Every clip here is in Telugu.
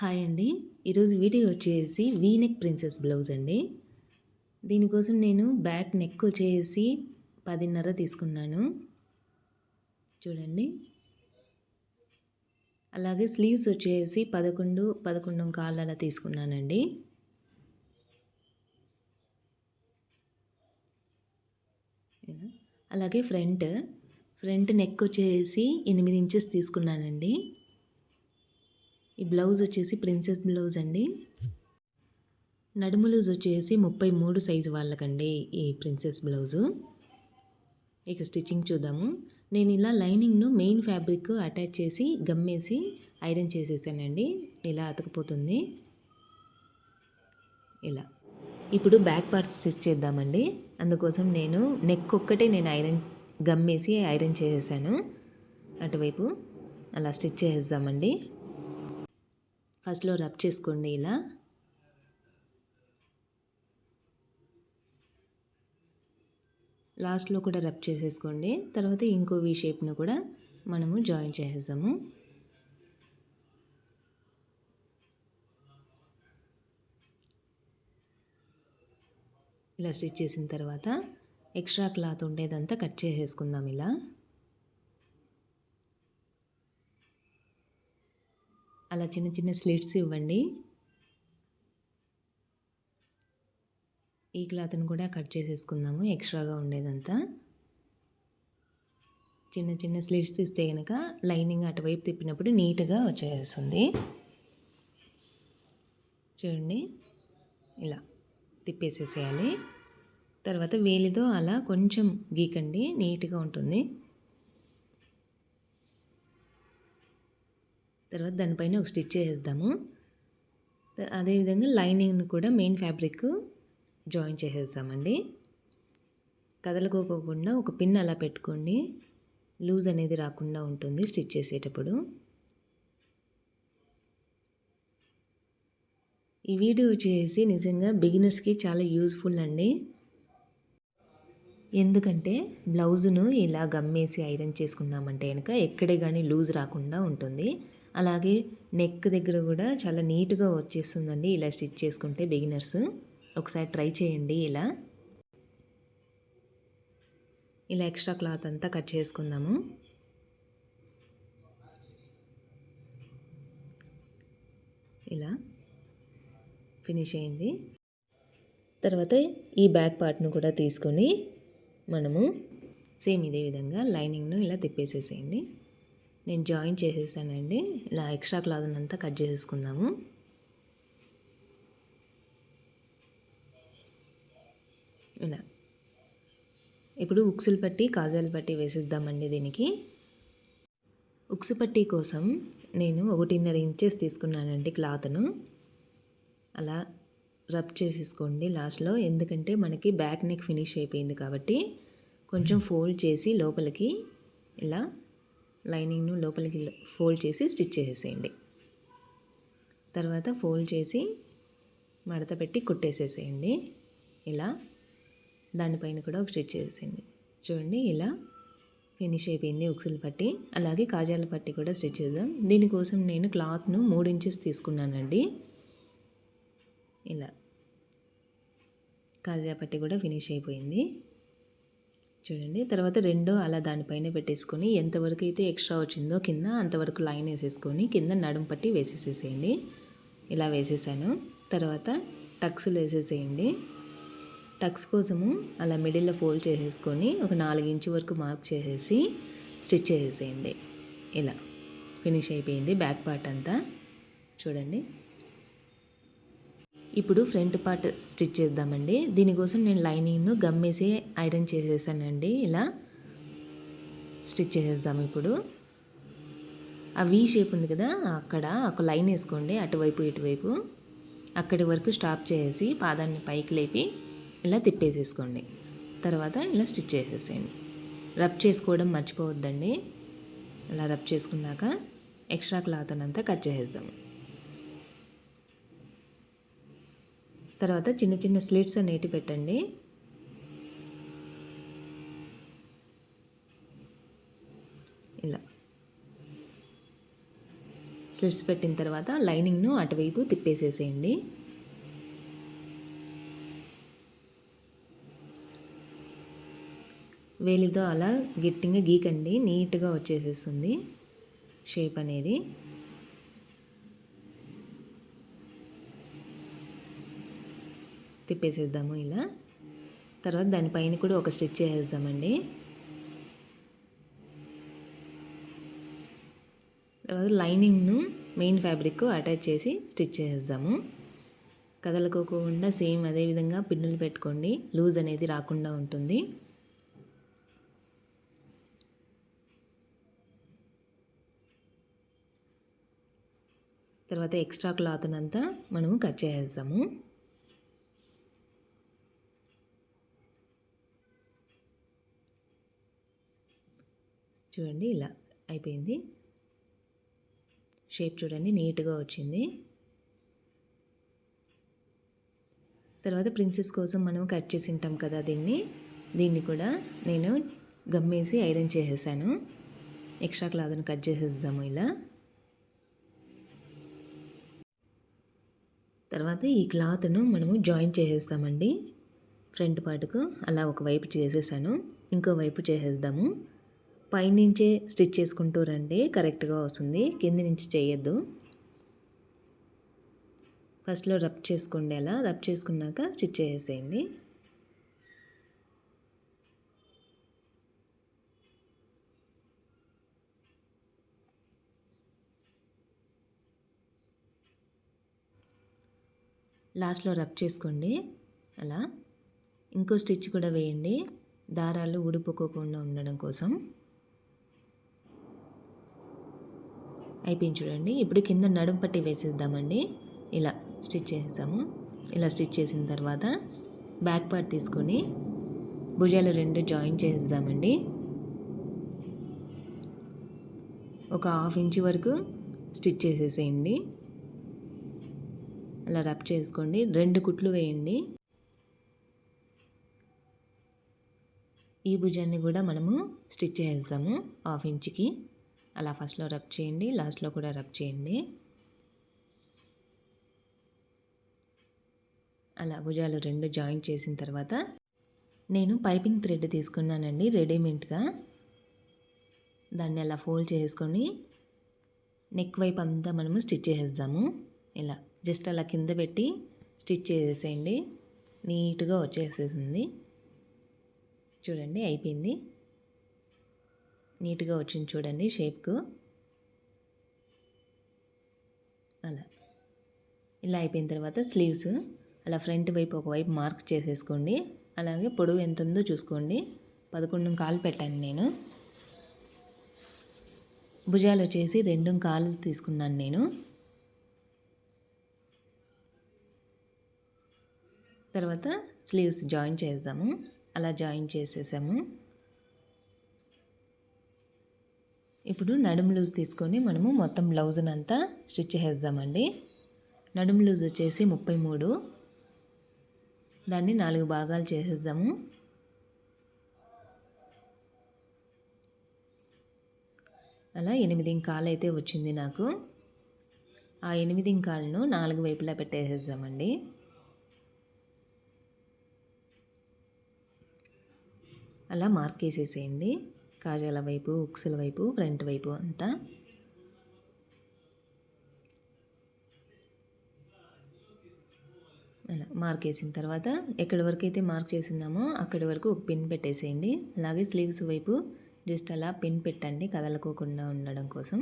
హాయ్ అండి. ఈరోజు వీడియో వచ్చేసి వీ నెక్ ప్రిన్సెస్ బ్లౌజ్ అండి. దీనికోసం నేను బ్యాక్ నెక్ వచ్చేసి 10.5 తీసుకున్నాను. చూడండి. అలాగే స్లీవ్స్ వచ్చేసి 11, 11.25 అలా తీసుకున్నానండి. అలాగే ఫ్రంట్ నెక్ వచ్చేసి 8 ఇంచెస్ తీసుకున్నానండి. ఈ బ్లౌజ్ వచ్చేసి ప్రిన్సెస్ బ్లౌజ్ అండి. నడుము లూజ్ వచ్చేసి 33 సైజు వాళ్ళకండి ఈ ప్రిన్సెస్ బ్లౌజు. ఇక స్టిచ్చింగ్ చూద్దాము. నేను ఇలా లైనింగ్ను మెయిన్ ఫ్యాబ్రిక్ అటాచ్ చేసి గమ్మేసి ఐరన్ చేసేసానండి. ఇలా అతుకుపోతుంది. ఇలా. ఇప్పుడు బ్యాక్ పార్ట్ స్టిచ్ చేద్దామండి. అందుకోసం నేను నెక్ ఒక్కటే నేను గమ్మేసి ఐరన్ చేసేసాను. అటువైపు అలా స్టిచ్ చేసేద్దామండి. ఫస్ట్‌లో రబ్ చేసుకోండి ఇలా. లాస్ట్‌లో కూడా రబ్ చేసేసుకోండి. తర్వాత ఇంకో వీ షేప్‌ను కూడా మనము జాయిన్ చేసేద్దాము. ఇలా స్టిచ్ చేసిన తర్వాత ఎక్స్ట్రా క్లాత్ ఉండేదంతా కట్ చేసేసుకుందాం ఇలా. అలా చిన్న చిన్న స్లిట్స్ ఇవ్వండి. ఈ క్లాత్‌ని కూడా కట్ చేసేసుకుందాము ఎక్స్ట్రాగా ఉండేదంతా. చిన్న చిన్న స్లిట్స్ ఇస్తే గనక లైనింగ్ అటువైపు తిప్పినప్పుడు నీట్‌గా వచ్చేస్తుంది. చూడండి. ఇలా తిప్పేసేసేయాలి. తర్వాత వేలితో అలా కొంచెం గీకండి, నీట్‌గా ఉంటుంది. తర్వాత దానిపైన ఒక స్టిచ్ చేసేద్దాము. అదేవిధంగా లైనింగ్‌ని కూడా మెయిన్ ఫ్యాబ్రిక్ జాయిన్ చేసేద్దామండి. కదలకోకుండా ఒక పిన్ అలా పెట్టుకోండి. లూజ్ అనేది రాకుండా ఉంటుంది స్టిచ్ చేసేటప్పుడు. ఈ వీడియో వచ్చేసి నిజంగా బిగినర్స్‌కి చాలా యూజ్‌ఫుల్ అండి. ఎందుకంటే బ్లౌజును ఇలా గమ్మేసి ఐరన్ చేసుకున్నామంటే గనక ఎక్కడే గానీ లూజ్ రాకుండా ఉంటుంది. అలాగే నెక్ దగ్గర కూడా చాలా నీట్‌గా వచ్చేస్తుందండి ఇలా స్టిచ్ చేసుకుంటే బిగినర్స్. ఒకసారి ట్రై చేయండి ఇలా. ఇలా ఎక్స్ట్రా క్లాత్ అంతా కట్ చేసుకుందాము. ఇలా ఫినిష్ అయింది. తర్వాత ఈ బ్యాక్ పార్ట్‌ను కూడా తీసుకొని మనము సేమ్ ఇదే విధంగా లైనింగ్‌ను ఇలా తిప్పేసేసేయండి. నేను జాయిన్ చేసేసానండి. ఇలా ఎక్స్ట్రా క్లాత్‌ని అంతా కట్ చేసేసుకుందాము. ఇలా. ఇప్పుడు ఉక్సులు పట్టి, కాజాల పట్టి వేసేద్దామండి దీనికి. ఉక్సు పట్టి కోసం నేను 1.5 ఇంచెస్ తీసుకున్నానండి క్లాత్‌ను. అలా రబ్ చేసేసుకోండి లాస్ట్‌లో. ఎందుకంటే మనకి బ్యాక్ నెక్ ఫినిష్ అయిపోయింది కాబట్టి కొంచెం ఫోల్డ్ చేసి లోపలికి ఇలా లైనింగ్‌ను లోపలికి ఫోల్డ్ చేసి స్టిచ్ చేసేసేయండి. తర్వాత ఫోల్డ్ చేసి మడత పెట్టి కుట్టేసేసేయండి. ఇలా దానిపైన కూడా ఒక స్టిచ్ చేసేయండి. చూడండి ఇలా ఫినిష్ అయిపోయింది ఉక్సులు పట్టి. అలాగే కాజాల పట్టి కూడా స్టిచ్ చేద్దాం. దీనికోసం నేను క్లాత్‌ను 3 ఇంచెస్ తీసుకున్నానండి. ఇలా కాజా పట్టి కూడా ఫినిష్ అయిపోయింది. చూడండి. తర్వాత రెండో అలా దానిపైన పెట్టేసుకొని ఎంతవరకు అయితే ఎక్స్ట్రా వచ్చిందో కింద అంతవరకు లైన్ వేసేసుకొని కింద నడుం పట్టి వేసేసేయండి. ఇలా వేసేసాను. తర్వాత టక్స్లు వేసేసేయండి. టక్స్ కోసము అలా మిడిల్లో ఫోల్డ్ చేసేసుకొని ఒక 4 ఇంచు వరకు మార్క్ చేసేసి స్టిచ్ చేసేసేయండి. ఇలా ఫినిష్ అయిపోయింది బ్యాక్ పార్ట్ అంతా. చూడండి. ఇప్పుడు ఫ్రంట్ పార్ట్ స్టిచ్ చేద్దామండి. దీనికోసం నేను లైనింగ్‌ను గమ్మేసి ఐరన్ చేసేసానండి. ఇలా స్టిచ్ చేసేద్దాం ఇప్పుడు. ఆ వీ షేప్ ఉంది కదా, అక్కడ ఒక లైన్ వేసుకోండి అటువైపు ఇటువైపు. అక్కడి వరకు స్టాప్ చేసేసి పాదాన్ని పైకి లేపి ఇలా తిప్పేసేసుకోండి. తర్వాత ఇలా స్టిచ్ చేసేసేయండి. రబ్ చేసుకోవడం మర్చిపోవద్దండి. ఇలా రబ్ చేసుకున్నాక ఎక్స్ట్రా క్లాత్ అంతా కట్ చేసేద్దాం. తర్వాత చిన్న చిన్న స్లిట్స్ అనేటివి పెట్టండి. ఇలా స్లిట్స్ పెట్టిన తర్వాత లైనింగ్ను అటువైపు తిప్పేసేసేయండి. వేలితో అలా గట్టిగా గీకండి, నీట్గా వచ్చేసేస్తుంది షేప్ అనేది. తిప్పేసేద్దాము ఇలా. తర్వాత దానిపైన కూడా ఒక స్టిచ్ చేసేద్దామండి. తర్వాత లైనింగ్ను మెయిన్ ఫ్యాబ్రిక్ అటాచ్ చేసి స్టిచ్ చేసేద్దాము. కదలకోకుండా సేమ్ అదే విధంగా పిన్నులు పెట్టుకోండి, లూజ్ అనేది రాకుండా ఉంటుంది. తర్వాత ఎక్స్ట్రా క్లాత్నంతా మనము కట్ చేసేద్దాము. చూడండి ఇలా అయిపోయింది. షేప్ చూడండి నీట్గా వచ్చింది. తర్వాత ప్రిన్సెస్ కోసం మనం కట్ చేసి ఉంటాం కదా, దీన్ని కూడా నేను గమ్మేసి ఐరన్ చేసేసాను. ఎక్స్ట్రా క్లాత్ని కట్ చేసేద్దాము ఇలా. తర్వాత ఈ క్లాత్ను మనము జాయిన్ చేసేస్తామండి. ఫ్రంట్ పార్ట్కు అలా ఒకవైపు చేసేసాను, ఇంకో వైపు చేసేద్దాము. పైనుంచే స్టిచ్ చేసుకుంటూ రండి, కరెక్ట్గా వస్తుంది. కింద నుంచి చేయొద్దు. ఫస్ట్లో రబ్ చేసుకోండి, అలా రబ్ చేసుకున్నాక స్టిచ్ చేసేయండి. లాస్ట్లో రబ్ చేసుకోండి అలా. ఇంకో స్టిచ్ కూడా వేయండి, దారాలు ఊడిపోకోకుండా ఉండడం కోసం. అయిపోయింది చూడండి. ఇప్పుడు కింద నడుం పట్టి వేసేద్దామండి. ఇలా స్టిచ్ చేసేసాము. ఇలా స్టిచ్ చేసిన తర్వాత బ్యాక్ పార్ట్ తీసుకొని భుజాలు 2 జాయిన్ చేసేద్దామండి. ఒక 1/2 ఇంచ్ వరకు స్టిచ్ చేసేసేయండి. అలా రబ్ చేసుకోండి, 2 కుట్లు వేయండి. ఈ భుజాన్ని కూడా మనము స్టిచ్ చేసేద్దాము 1/2 ఇంచ్కి. అలా ఫస్ట్లో రబ్ చేయండి, లాస్ట్లో కూడా రబ్ చేయండి. అలా భుజాలు 2 జాయిన్ చేసిన తర్వాత నేను పైపింగ్ థ్రెడ్ తీసుకున్నానండి రెడీమేడ్గా. దాన్ని అలా ఫోల్డ్ చేసుకొని నెక్ వైపు అంతా మనము స్టిచ్ చేసేద్దాము. ఇలా జస్ట్ అలా కింద పెట్టి స్టిచ్ చేసేసేయండి, నీట్గా వచ్చేసేసింది. చూడండి అయిపోయింది, నీట్గా వచ్చింది చూడండి షేప్కు. అలా ఇలా అయిపోయిన తర్వాత స్లీవ్స్ అలా ఫ్రంట్ వైపు ఒకవైపు మార్క్ చేసేసుకోండి. అలాగే పొడవు ఎంత ఉందో చూసుకోండి. 11.25 పెట్టాను నేను. భుజాలు వచ్చేసి 2.25 తీసుకున్నాను నేను. తర్వాత స్లీవ్స్ జాయిన్ చేద్దాము. అలా జాయిన్ చేసేసాము. ఇప్పుడు నడుము లూజ్ తీసుకొని మనము మొత్తం బ్లౌజ్ని అంతా స్టిచ్ చేసేద్దామండి. నడుము లూజ్ వచ్చేసి 33. దాన్ని 4 భాగాలు చేసేద్దాము. అలా 8.25 అయితే వచ్చింది నాకు. ఆ 8.25ను 4 వైపులా పెట్టేసేద్దామండి. అలా మార్క్ వేసేసేయండి, కాజాల వైపు, ఉక్సుల వైపు, ఫ్రంట్ వైపు అంతా. అలా మార్క్ వేసిన తర్వాత ఎక్కడి వరకు అయితే మార్క్ చేసిందామో అక్కడి వరకు ఒక పిన్ పెట్టేసేయండి. అలాగే స్లీవ్స్ వైపు జస్ట్ అలా పిన్ పెట్టండి, కదలకోకుండా ఉండడం కోసం.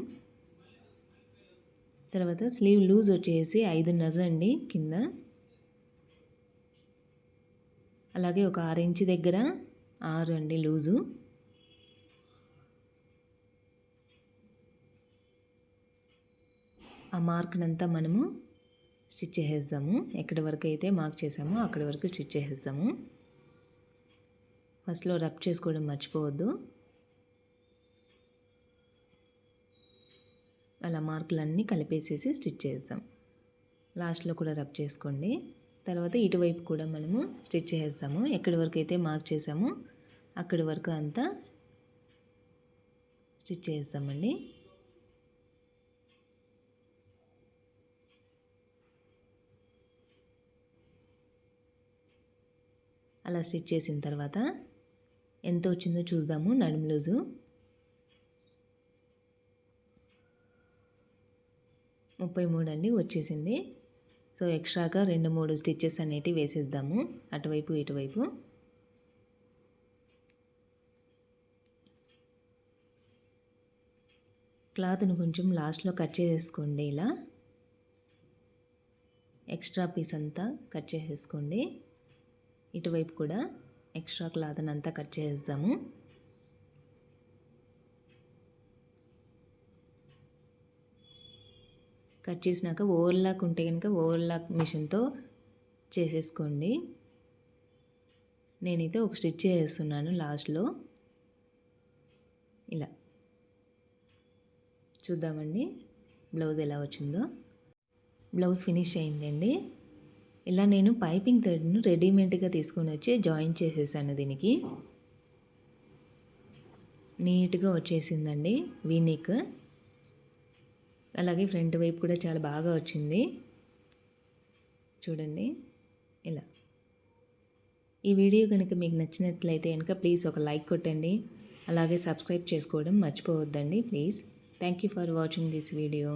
తర్వాత స్లీవ్ లూజ్ వచ్చేసి 5.5 అండి కింద. అలాగే ఒక 6 ఇంచ్ దగ్గర 6 అండి లూజు. ఆ మార్క్నంతా మనము స్టిచ్ చేసేద్దాము. ఎక్కడి వరకు అయితే మార్క్ చేసామో అక్కడి వరకు స్టిచ్ చేసేద్దాము. ఫస్ట్లో రబ్ చేసుకోవడం మర్చిపోవద్దు. అలా మార్కులన్నీ కలిపేసేసి స్టిచ్ చేద్దాం. లాస్ట్లో కూడా రబ్ చేసుకోండి. తర్వాత ఇటువైపు కూడా మనము స్టిచ్ చేసేస్తాము. ఎక్కడి వరకు అయితే మార్క్ చేసామో అక్కడి వరకు అంతా స్టిచ్ చేస్తామండి. అలా స్టిచ్ చేసిన తర్వాత ఎంత వచ్చిందో చూద్దాము. నడుము లూజు 33 అండి వచ్చేసింది. సో ఎక్స్ట్రాగా 2-3 స్టిచెస్ అనేటివి వేసేద్దాము అటువైపు ఇటువైపు. క్లాత్ను కొంచెం లాస్ట్లో కట్ చేసేసుకోండి. ఇలా ఎక్స్ట్రా పీస్ అంతా కట్ చేసేసుకోండి. ఇటువైపు కూడా ఎక్స్ట్రా క్లాత్ని అంతా కట్ చేసేద్దాము. కట్ చేసినాక ఓవర్లాక్ ఉంటే కనుక ఓవర్లాక్ మిషన్తో చేసేసుకోండి. నేనైతే ఒక స్టిచ్ చేస్తున్నాను లాస్ట్లో. ఇలా చూద్దామండి బ్లౌజ్ ఎలా వచ్చిందో. బ్లౌజ్ ఫినిష్ అయిందండి. ఇలా నేను పైపింగ్ థ్రెడ్ను రెడీమేడ్గా తీసుకొని వచ్చి జాయిన్ చేసేసాను. దీనికి నీట్గా వచ్చేసిందండి వీనెక్. అలాగే ఫ్రంట్ వైపు కూడా చాలా బాగా వచ్చింది చూడండి. ఇలా ఈ వీడియో కనుక మీకు నచ్చినట్లయితే కనుక ప్లీజ్ ఒక లైక్ కొట్టండి. అలాగే సబ్స్క్రైబ్ చేసుకోవడం మర్చిపోవద్దండి please. Thank you for watching this video.